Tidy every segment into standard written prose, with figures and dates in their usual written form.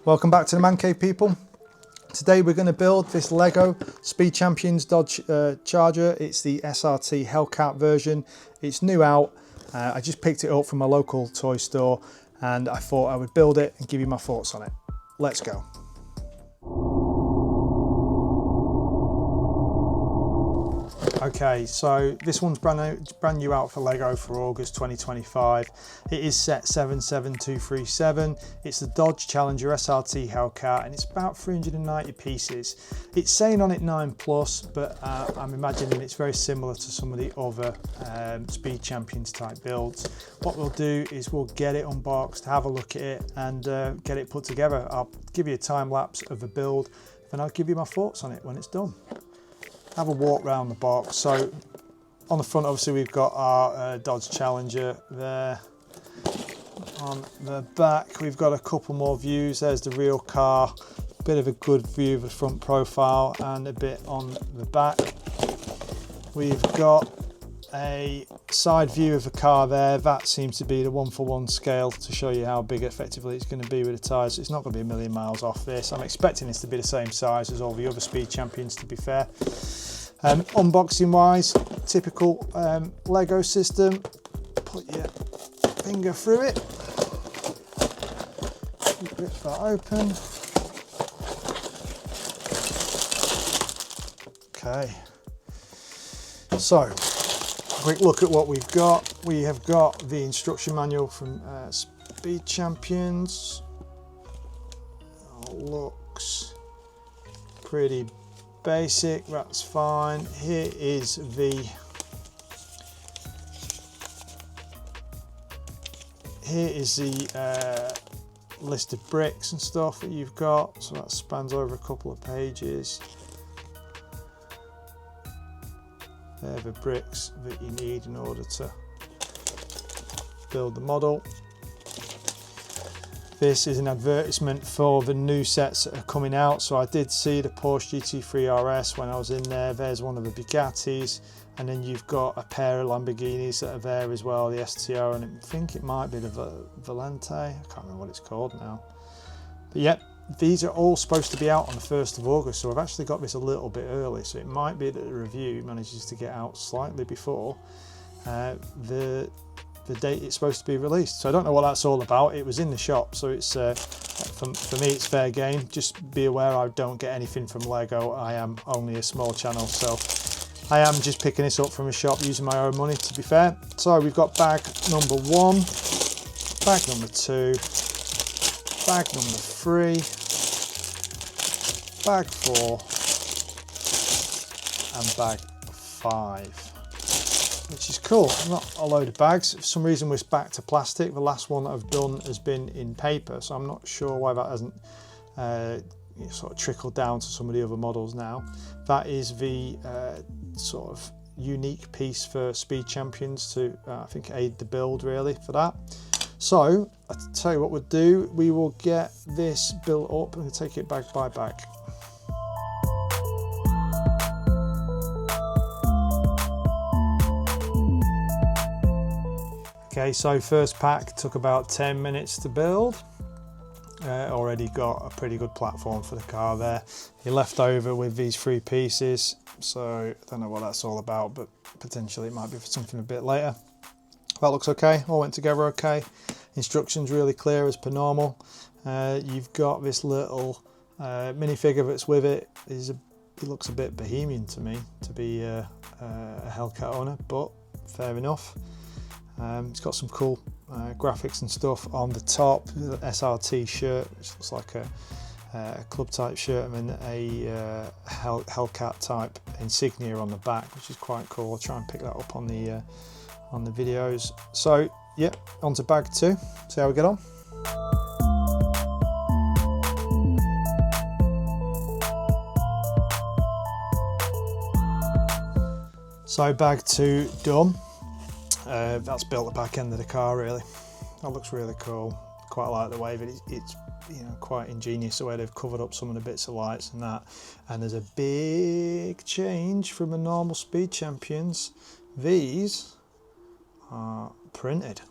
Welcome back to the Man Cave, people. Today we're going to build this Lego Speed Champions Dodge Charger. It's the SRT Hellcat version. It's new out. I just picked it up from a local toy store and I thought I would build it and give you my thoughts on it. Let's go. Okay, so this one's brand new out for Lego for August 2025. It is set 77237. It's the Dodge Challenger SRT Hellcat and it's about 390 pieces. It's saying on it 9+, but I'm imagining it's very similar to some of the other Speed Champions type builds. What we'll do is we'll get it unboxed, have a look at it and get it put together. I'll give you a time lapse of the build and I'll give you my thoughts on it when it's done. Have a walk around the box. So on the front, obviously we've got our Dodge Challenger there. On the back we've got a couple more views. There's the real car, a bit of a good view of the front profile and a bit on the back. We've got a side view of the car there. That seems to be the 1:1 scale to show you how big effectively it's going to be with the tyres. It's not going to be a million miles off this. I'm expecting this to be the same size as all the other Speed Champions, to be fair. Unboxing wise, typical Lego system. Put your finger through it, rip that open. Okay, so quick look at what we've got. We have got the instruction manual from Speed Champions. Looks pretty basic, that's fine. Here is the list of bricks and stuff that you've got, so that spans over a couple of pages. They're the bricks that you need in order to build the model. This is an advertisement for the new sets that are coming out. So I did see the Porsche GT3 RS when I was in there. There's one of the Bugattis, and then you've got a pair of Lamborghinis that are there as well, the STO, and I think it might be the Valente. I can't remember what it's called now. But yep, these are all supposed to be out on the 1st of August, so I've actually got this a little bit early, so it might be that the review manages to get out slightly before the date it's supposed to be released. So I don't know what that's all about. It was in the shop, so it's for me it's fair game. Just be aware I don't get anything from Lego. I am only a small channel, so I am just picking this up from a shop using my own money, to be fair. So we've got bag number 1, bag number 2, bag number 3, bag 4 and bag 5. Which is cool. Not a load of bags. For some reason we're back to plastic. The last one that I've done has been in paper, so I'm not sure why that hasn't sort of trickled down to some of the other models now. That is the sort of unique piece for Speed Champions to I think aid the build really for that. So I'll tell you what we'll do. We will get this built up and take it bag by bag. Okay, so first pack took about 10 minutes to build. Already got a pretty good platform for the car there. You're left over with these 3 pieces, so I don't know what that's all about, but potentially it might be for something a bit later. That looks okay, all went together okay. Instructions really clear as per normal. You've got this little minifigure that's with it. He looks a bit bohemian to me to be a Hellcat owner, but fair enough. It's got some cool graphics and stuff on the top. The SRT shirt, which looks like a club type shirt, and then a Hellcat type insignia on the back, which is quite cool. I'll try and pick that up on the videos. So yeah, on to bag 2. See how we get on. So bag 2 done. That's built the back end of the car really. That looks really cool. Quite like the way that it's quite ingenious the way they've covered up some of the bits of lights and that. And there's a big change from the normal Speed Champions. These are printed.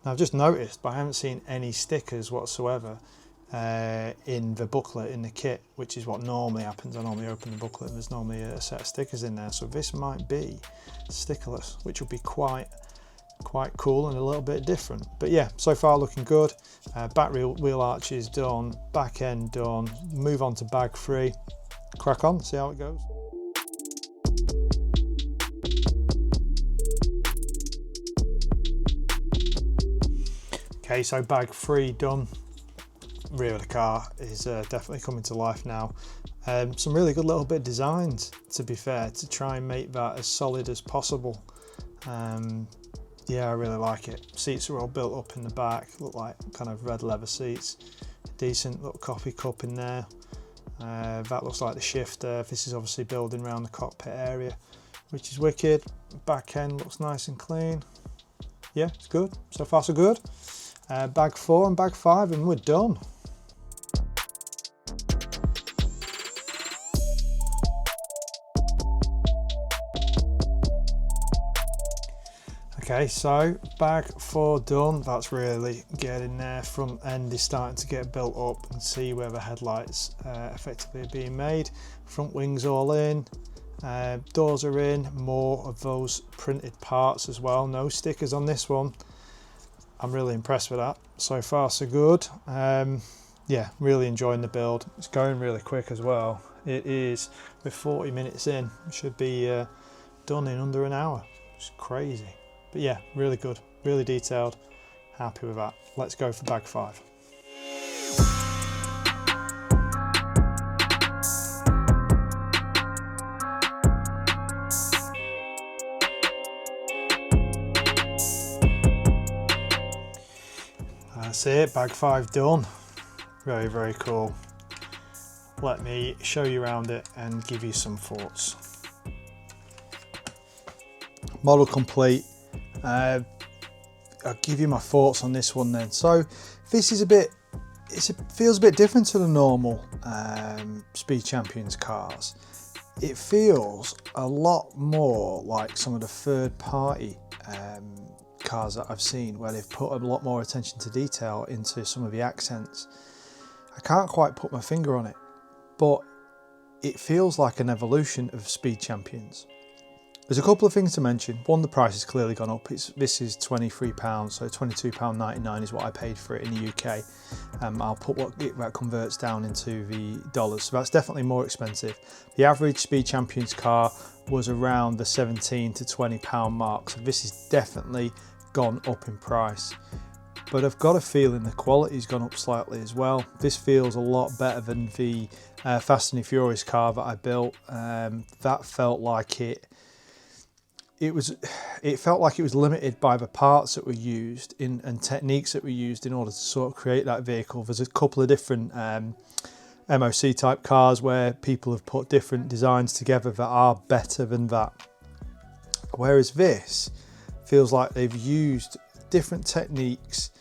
Now I've just noticed, but I haven't seen any stickers whatsoever in the booklet, in the kit, which is what normally happens. I normally open the booklet and there's normally a set of stickers in there, so this might be stickerless, which will be quite cool and a little bit different. But yeah, so far looking good. Back wheel arches done, back end done. Move on to bag 3, crack on, see how it goes. Okay, so bag 3 done. Rear of the car is definitely coming to life now. Some really good little bit of designs, to be fair, to try and make that as solid as possible. Yeah, I really like it. Seats are all built up in the back, look like kind of red leather seats. Decent little coffee cup in there. That looks like the shifter. This is obviously building around the cockpit area, which is wicked. Back end looks nice and clean. Yeah, it's good. So far so good. Bag 4 and bag 5 and we're done. Okay, so bag 4 done. That's really getting there. Front end is starting to get built up and see where the headlights effectively are being made. Front wings all in, doors are in, more of those printed parts as well. No stickers on this one. I'm really impressed with that. So far so good. Yeah, really enjoying the build. It's going really quick as well. It is, we're 40 minutes in. It should be done in under an hour. It's crazy. But yeah, really good, really detailed, happy with that. Let's go for bag 5. That's it, bag 5 done. Very, very cool. Let me show you around it and give you some thoughts. Model complete. I'll give you my thoughts on this one then. So this is it feels a bit different to the normal Speed Champions cars. It feels a lot more like some of the third-party cars that I've seen, where they've put a lot more attention to detail into some of the accents. I can't quite put my finger on it, but it feels like an evolution of Speed Champions. There's a couple of things to mention. One, the price has clearly gone up. This is £23, so £22.99 is what I paid for it in the UK. I'll put what that converts down into the dollars, so that's definitely more expensive. The average Speed Champions car was around the £17 to £20 mark, so this has definitely gone up in price. But I've got a feeling the quality's gone up slightly as well. This feels a lot better than the Fast and the Furious car that I built. That felt like it felt like it was limited by the parts that were used and techniques that were used in order to sort of create that vehicle. There's a couple of different MOC type cars where people have put different designs together that are better than that. Whereas this feels like they've used different techniques,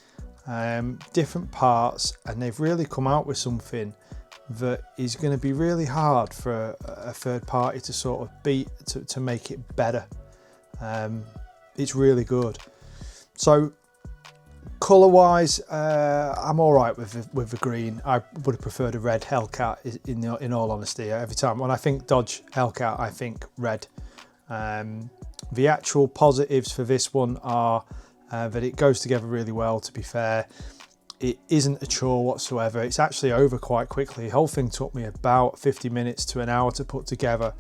different parts, and they've really come out with something that is going to be really hard for a third party to sort of beat, to make it better. It's really good. So colour wise, I'm all right with the green. I would have preferred a red Hellcat in all honesty. Every time when I think Dodge Hellcat, I think red. The actual positives for this one are that it goes together really well, to be fair. It isn't a chore whatsoever. It's actually over quite quickly. The whole thing took me about 50 minutes to an hour to put together,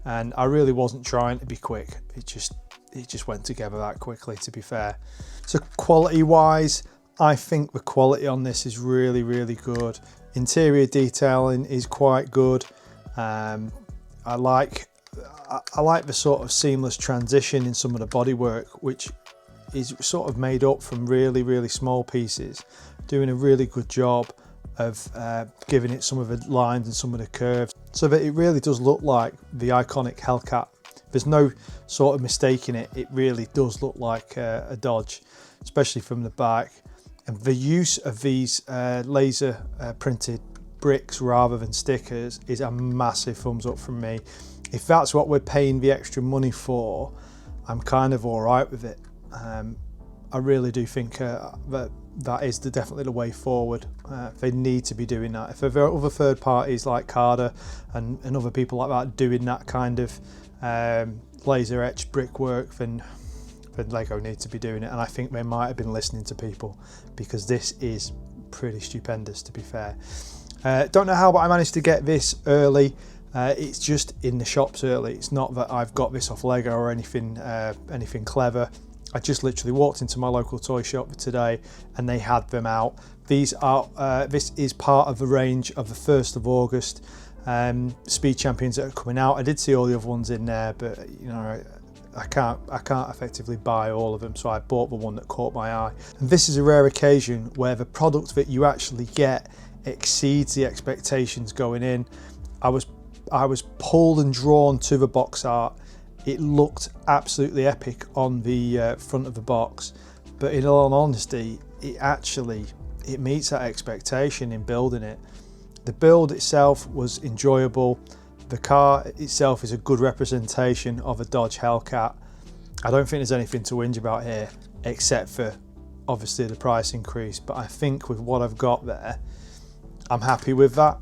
and I really wasn't trying to be quick. It just went together that quickly, to be fair. So quality wise, I think the quality on this is really, really good. Interior detailing is quite good. I like the sort of seamless transition in some of the bodywork, which is sort of made up from really, really small pieces, doing a really good job of giving it some of the lines and some of the curves, so that it really does look like the iconic Hellcat. There's no sort of mistaking it. It really does look like a Dodge, especially from the back. And the use of these laser printed bricks rather than stickers is a massive thumbs up from me. If that's what we're paying the extra money for, I'm kind of all right with it. I really do think that is definitely the way forward. They need to be doing that. If there are other third parties like Carter and other people like that doing that kind of laser etched brickwork, then Lego need to be doing it. And I think they might have been listening to people, because this is pretty stupendous, to be fair. Don't know how, but I managed to get this early. It's just in the shops early. It's not that I've got this off Lego or anything clever. I just literally walked into my local toy shop today and they had them out. These are this is part of the range of the 1st of August Speed Champions that are coming out. I did see all the other ones in there, but you know, I can't effectively buy all of them, so I bought the one that caught my eye. And this is a rare occasion where the product that you actually get exceeds the expectations going in. I was pulled and drawn to the box art. It looked absolutely epic on the front of the box, but in all honesty, it meets that expectation in building it. The build itself was enjoyable. The car itself is a good representation of a Dodge Hellcat. I don't think there's anything to whinge about here, except for obviously the price increase, but I think with what I've got there, I'm happy with that.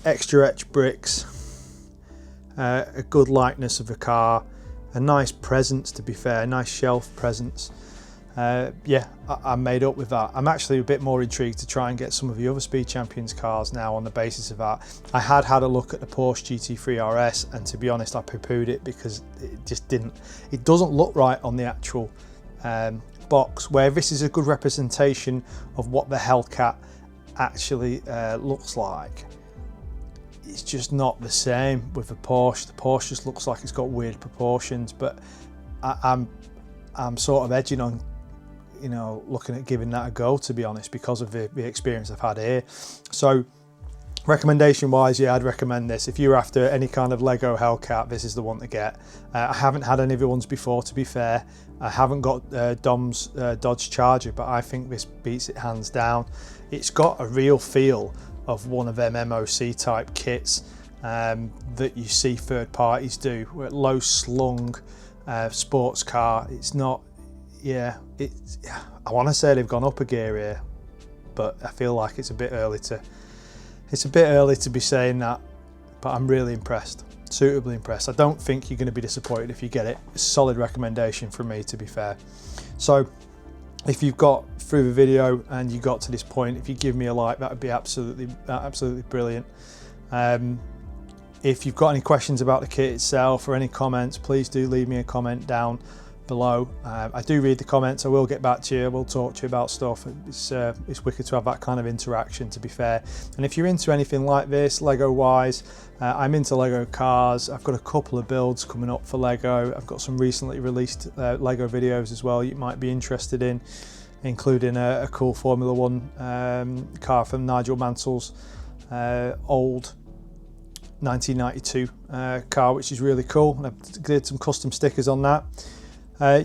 Extra etched bricks, a good likeness of the car, a nice presence, to be fair, a nice shelf presence. Yeah, I'm made up with that. I'm actually a bit more intrigued to try and get some of the other Speed Champions cars now on the basis of that. I had a look at the Porsche GT3 RS, and to be honest, I poo-pooed it because it doesn't look right on the actual box, where this is a good representation of what the Hellcat actually looks like. It's just not the same with the Porsche. The Porsche just looks like it's got weird proportions, but I'm sort of edging on, you know, looking at giving that a go, to be honest, because of the experience I've had here. So recommendation wise, yeah, I'd recommend this. If you're after any kind of Lego Hellcat, this is the one to get. I haven't had any of the ones before, to be fair. I haven't got Dom's Dodge Charger, but I think this beats it hands down. It's got a real feel of one of them MOC type kits that you see third parties do. Low slung sports car. It's not, yeah, I want to say they've gone up a gear here, but I feel like it's a bit early to be saying that, but I'm really impressed, suitably impressed. I don't think you're going to be disappointed if you get it. It's a solid recommendation from me, to be fair. So if you've got through the video and you got to this point, if you give me a like, that would be absolutely brilliant. If you've got any questions about the kit itself or any comments, please do leave me a comment down below. I do read the comments. I will get back to you. I will talk to you about stuff. It's wicked to have that kind of interaction, to be fair. And if you're into anything like this, Lego wise, I'm into Lego cars. I've got a couple of builds coming up for Lego. I've got some recently released Lego videos as well you might be interested in, including a cool Formula 1 car from Nigel Mansell's old 1992 car, which is really cool. And I've did some custom stickers on that.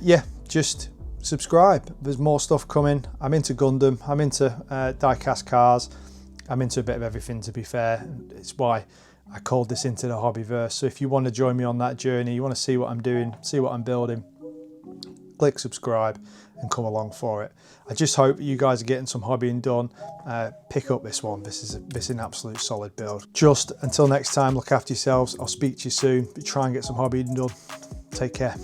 Yeah, just subscribe. There's more stuff coming. I'm into Gundam. I'm into die-cast cars. I'm into a bit of everything, to be fair. It's why I called this Into the Hobbyverse. So if you want to join me on that journey, you want to see what I'm doing, see what I'm building, click subscribe and come along for it. I just hope you guys are getting some hobbying done. Pick up this one. This is an absolute solid build. Just until next time, look after yourselves. I'll speak to you soon. Try and get some hobbying done. Take care.